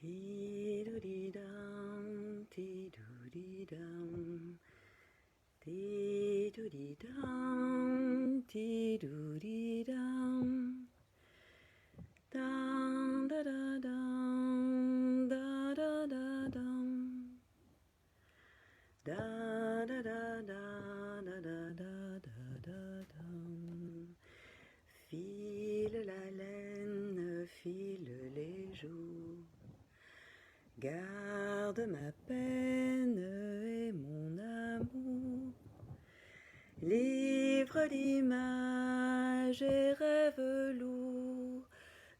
Ti-do-di-dum, ti-do-di-dum, ti-do-di-dum, ti-do-di-dum, dum-da-da-dum, da-da-da-dum, da-da-da-da-da-da-da-da-dum. File la laine, file les jours, garde ma peine et mon amour, livre d'images et rêve lourd,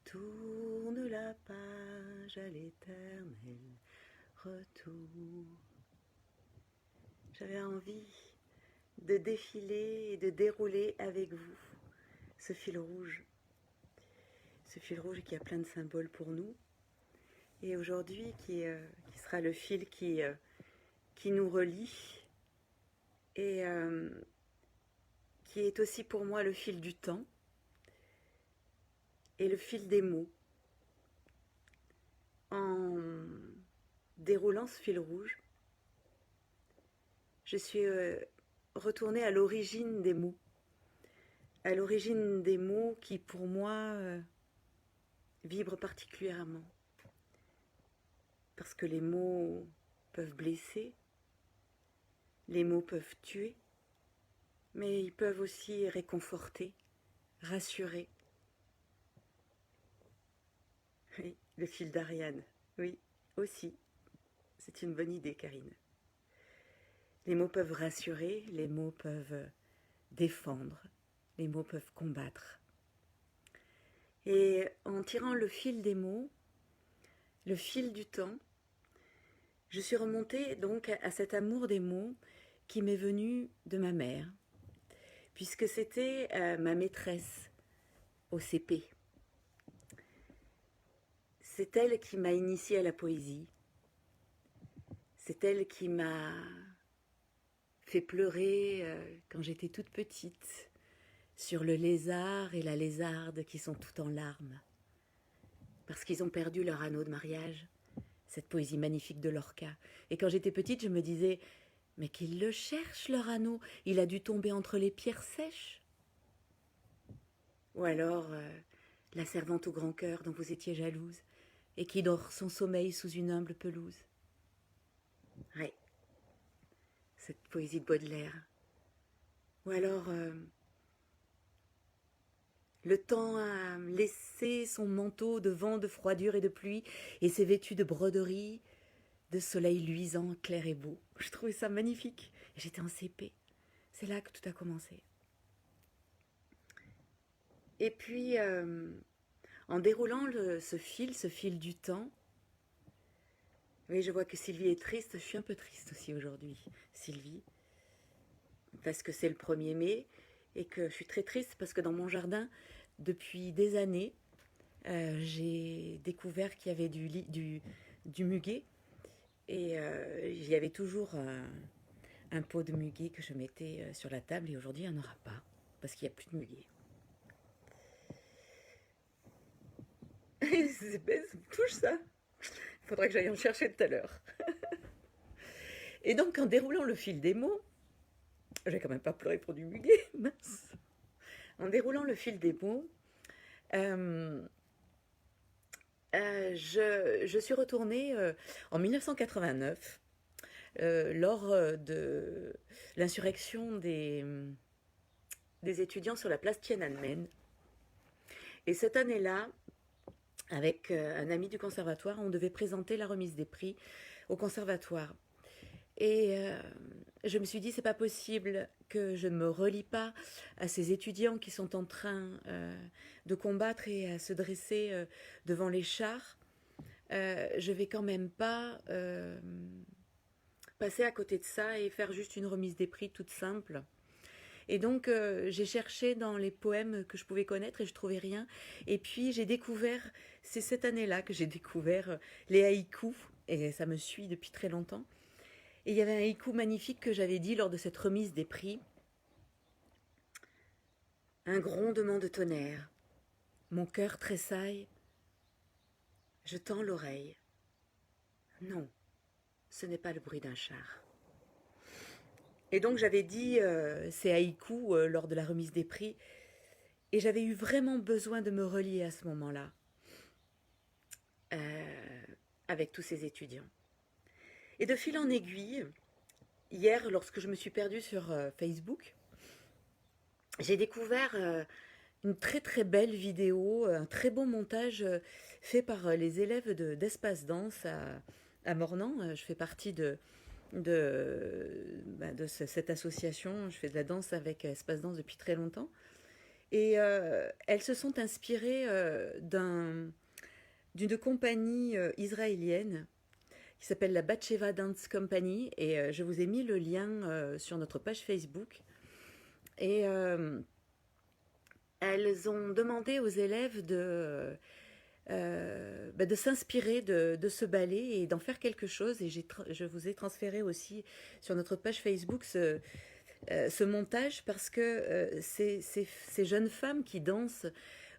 tourne la page à l'éternel retour. J'avais envie de défiler et de dérouler avec vous ce fil rouge qui a plein de symboles pour nous, et aujourd'hui qui sera le fil qui nous relie, et qui est aussi pour moi le fil du temps et le fil des mots. En déroulant ce fil rouge, je suis retournée à l'origine des mots, qui pour moi vibrent particulièrement, parce que les mots peuvent blesser, les mots peuvent tuer, mais ils peuvent aussi réconforter, rassurer. Oui, le fil d'Ariane, oui, aussi. C'est une bonne idée, Karine. Les mots peuvent rassurer, les mots peuvent défendre, les mots peuvent combattre. Et en tirant le fil des mots, le fil du temps, je suis remontée donc à cet amour des mots qui m'est venu de ma mère, puisque c'était ma maîtresse au CP. C'est elle qui m'a initiée à la poésie. C'est elle qui m'a fait pleurer quand j'étais toute petite sur le lézard et la lézarde qui sont tout en larmes, parce qu'ils ont perdu leur anneau de mariage, cette poésie magnifique de Lorca. Et quand j'étais petite, je me disais, mais qu'ils le cherchent, leur anneau, il a dû tomber entre les pierres sèches. Ou alors, la servante au grand cœur dont vous étiez jalouse, et qui dort son sommeil sous une humble pelouse. Oui, cette poésie de Baudelaire. Ou alors, le temps a laissé son manteau de vent, de froidure et de pluie, et s'est vêtu de broderies, de soleil luisant, clair et beau. Je trouvais ça magnifique. Et j'étais en CP. C'est là que tout a commencé. Et puis, en déroulant ce fil du temps, oui, je vois que Sylvie est triste. Je suis un peu triste aussi aujourd'hui, Sylvie, parce que c'est le 1er mai, et que je suis très triste parce que dans mon jardin, depuis des années, j'ai découvert qu'il y avait du muguet, et il y avait toujours un pot de muguet que je mettais sur la table, et aujourd'hui il n'y en aura pas, parce qu'il n'y a plus de muguet. C'est bête, ça me touche ça. Il faudrait que j'aille en chercher tout à l'heure. Et donc en déroulant le fil des mots, je vais quand même pas pleurer pour du muguet, mince. En déroulant le fil des mots, je suis retournée en 1989, lors de l'insurrection des étudiants sur la place Tiananmen. Et cette année-là, avec un ami du conservatoire, on devait présenter la remise des prix au conservatoire. Et je me suis dit, c'est pas possible que je ne me relie pas à ces étudiants qui sont en train de combattre et à se dresser devant les chars. Je vais quand même pas passer à côté de ça et faire juste une remise des prix toute simple. Et donc j'ai cherché dans les poèmes que je pouvais connaître et je trouvais rien. Et puis j'ai découvert, c'est cette année-là que j'ai découvert les haïkus, et ça me suit depuis très longtemps. Et il y avait un haïku magnifique que j'avais dit lors de cette remise des prix. Un grondement de tonnerre, mon cœur tressaille, je tends l'oreille. Non, ce n'est pas le bruit d'un char. Et donc j'avais dit ces haïkus lors de la remise des prix, et j'avais eu vraiment besoin de me relier à ce moment-là euh, avec tous ces étudiants. Et de fil en aiguille, hier, lorsque je me suis perdue sur Facebook, j'ai découvert une très très belle vidéo, un très beau montage fait par les élèves d'Espace Danse à Mornan. Je fais partie de cette association. Je fais de la danse avec Espace Danse depuis très longtemps. Et elles se sont inspirées d'une compagnie israélienne qui s'appelle la Batsheva Dance Company. Et je vous ai mis le lien sur notre page Facebook. Et elles ont demandé aux élèves de s'inspirer de ce ballet et d'en faire quelque chose. Et je vous ai transféré aussi sur notre page Facebook ce montage parce que ces jeunes femmes qui dansent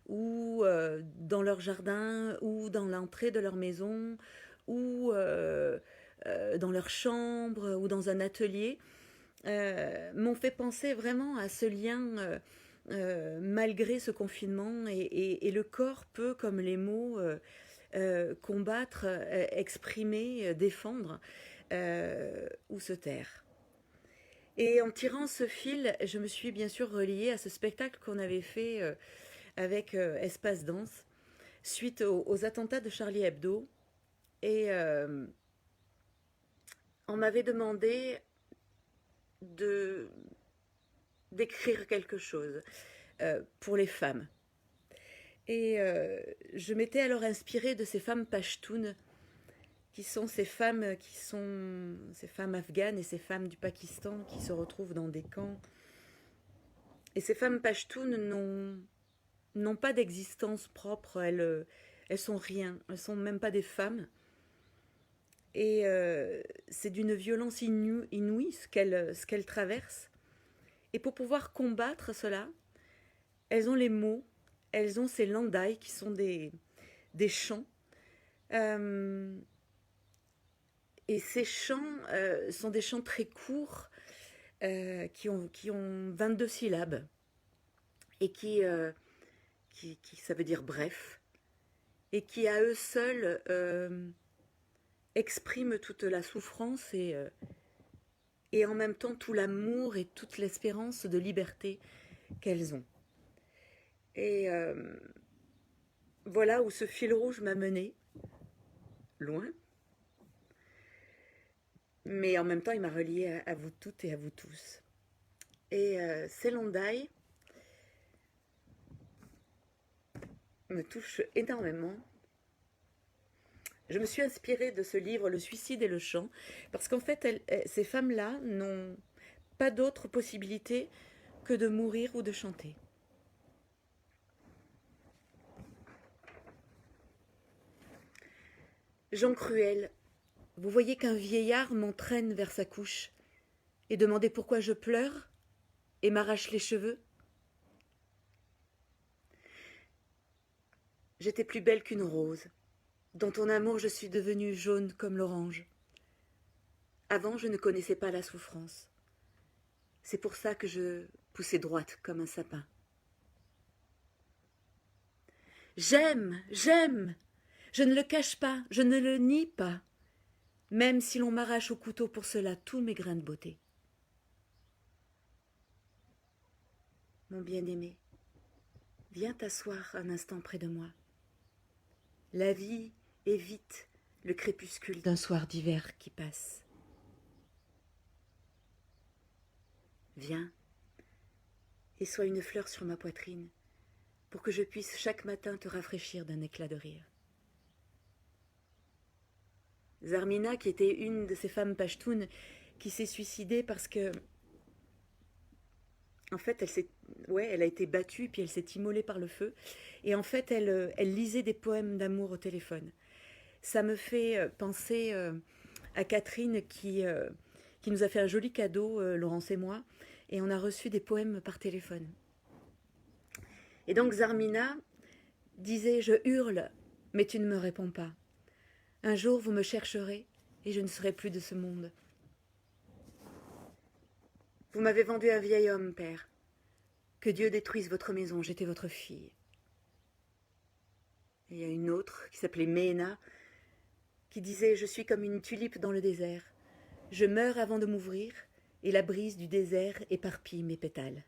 ou dans leur jardin ou dans l'entrée de leur maison ou dans leur chambre ou dans un atelier m'ont fait penser vraiment à ce lien malgré ce confinement et le corps peut, comme les mots, combattre, exprimer, défendre ou se taire. Et en tirant ce fil, je me suis bien sûr reliée à ce spectacle qu'on avait fait avec Espace Danse suite aux attentats de Charlie Hebdo. Et on m'avait demandé de d'écrire quelque chose pour les femmes. Et je m'étais alors inspirée de ces femmes pashtunes, qui sont ces femmes afghanes et ces femmes du Pakistan qui se retrouvent dans des camps. Et ces femmes pashtunes n'ont pas d'existence propre, elles sont rien, elles sont même pas des femmes. Et c'est d'une violence inouïe ce qu'elles traversent. Et pour pouvoir combattre cela, elles ont les mots, elles ont ces landai qui sont des chants. Et ces chants sont des chants très courts qui ont 22 syllabes et qui ça veut dire bref, et qui à eux seuls expriment toute la souffrance et en même temps tout l'amour et toute l'espérance de liberté qu'elles ont. Et voilà où ce fil rouge m'a menée, loin, mais en même temps il m'a reliée à vous toutes et à vous tous. Et ces landai me touchent énormément. Je me suis inspirée de ce livre, Le suicide et le chant, parce qu'en fait, ces femmes-là n'ont pas d'autre possibilité que de mourir ou de chanter. Jean Cruel, vous voyez qu'un vieillard m'entraîne vers sa couche et demandez pourquoi je pleure et m'arrache les cheveux. J'étais plus belle qu'une rose. Dans ton amour, je suis devenue jaune comme l'orange. Avant, je ne connaissais pas la souffrance. C'est pour ça que je poussais droite comme un sapin. J'aime, j'aime. Je ne le cache pas, je ne le nie pas, même si l'on m'arrache au couteau pour cela tous mes grains de beauté. Mon bien-aimé, viens t'asseoir un instant près de moi. La vie évite le crépuscule d'un soir d'hiver qui passe. Viens et sois une fleur sur ma poitrine pour que je puisse chaque matin te rafraîchir d'un éclat de rire. Zarmina, qui était une de ces femmes pashtunes qui s'est suicidée parce que, en fait, elle a été battue puis elle s'est immolée par le feu. Et en fait, elle lisait des poèmes d'amour au téléphone. Ça me fait penser à Catherine qui nous a fait un joli cadeau, Laurence et moi, et on a reçu des poèmes par téléphone. Et donc Zarmina disait « Je hurle, mais tu ne me réponds pas. Un jour, vous me chercherez et je ne serai plus de ce monde. Vous m'avez vendu un vieil homme, père. Que Dieu détruise votre maison, j'étais votre fille. Et il y a une autre qui s'appelait Méhéna, qui disait « Je suis comme une tulipe dans le désert. Je meurs avant de m'ouvrir, et la brise du désert éparpille mes pétales. »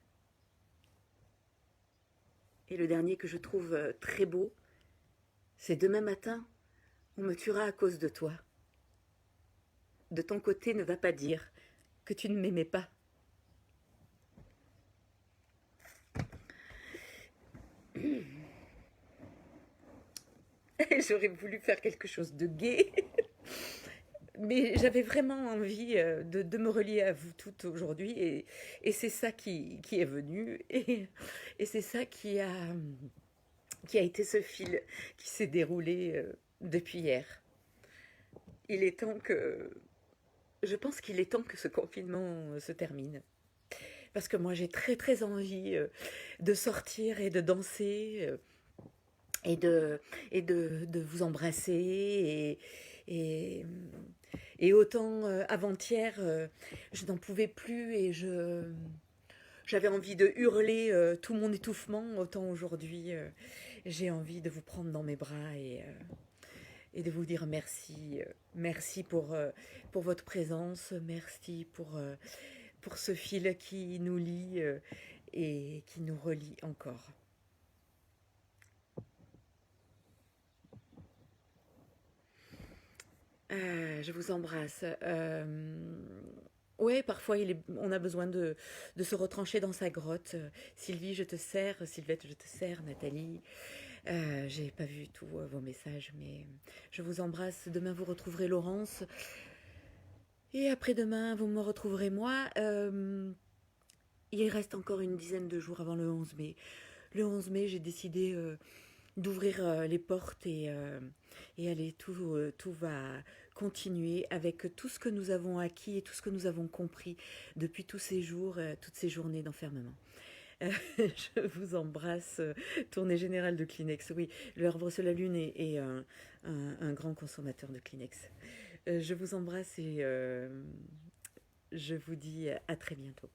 Et le dernier que je trouve très beau, c'est « Demain matin, on me tuera à cause de toi. De ton côté, ne va pas dire que tu ne m'aimais pas. » J'aurais voulu faire quelque chose de gai, mais j'avais vraiment envie de me relier à vous toutes aujourd'hui, et c'est ça qui est venu, et c'est ça qui a été ce fil qui s'est déroulé depuis hier. Il est temps que... Je pense qu'il est temps que ce confinement se termine. Parce que moi j'ai très très envie de sortir et de danser et de vous embrasser et, et autant avant-hier je n'en pouvais plus et j'avais envie de hurler tout mon étouffement, autant aujourd'hui j'ai envie de vous prendre dans mes bras et de vous dire merci, merci pour votre présence, merci pour ce fil qui nous lie et qui nous relie encore. Je vous embrasse. Ouais, parfois on a besoin de se retrancher dans sa grotte. Sylvie, je te serre. Sylvette, je te serre. Nathalie, j'ai pas vu tous vos messages, mais je vous embrasse. Demain, vous retrouverez Laurence. Et après-demain, vous me retrouverez moi. Il reste encore une dizaine de jours avant le 11 mai. Le 11 mai, j'ai décidé d'ouvrir les portes et allez, tout va continuer avec tout ce que nous avons acquis et tout ce que nous avons compris depuis tous ces jours, toutes ces journées d'enfermement. Je vous embrasse. Tournée générale de Kleenex. Oui, le Havre sur la Lune est un grand consommateur de Kleenex. Je vous embrasse et je vous dis à très bientôt.